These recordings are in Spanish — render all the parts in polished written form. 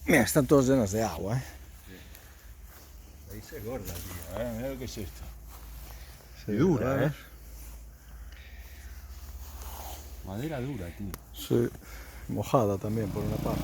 Mira, están todas llenas de agua, Sí. Ahí se gorda, tío. Mira lo que es esto. Sí, Y dura, ¿verdad? Madera dura, tío. Sí, mojada también por una parte.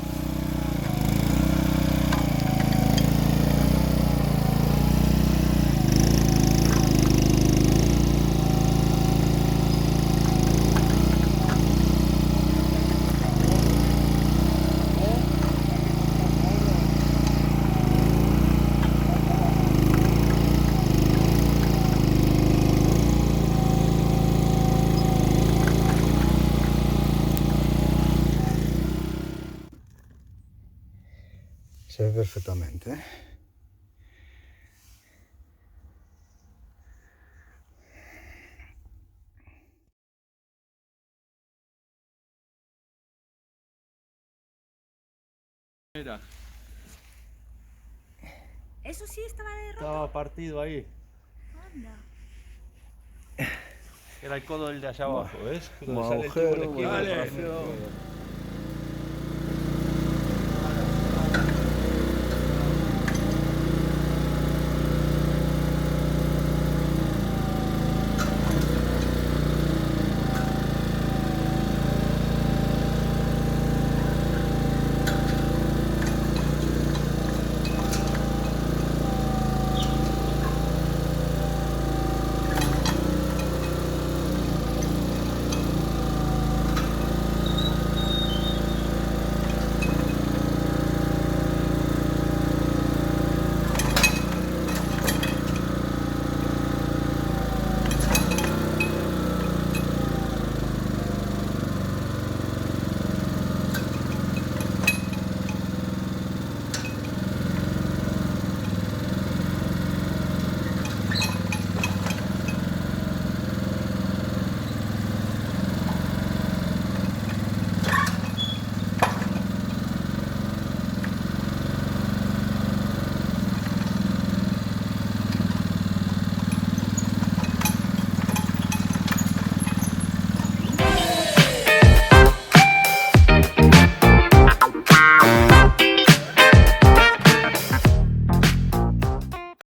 Se ve perfectamente, ¿eh? Era. Eso sí estaba de roto. Estaba partido ahí. Anda. Era el codo del de allá abajo, ¿ves? Un Donde sale el tubo de la agujero, izquierda. bueno, Vale.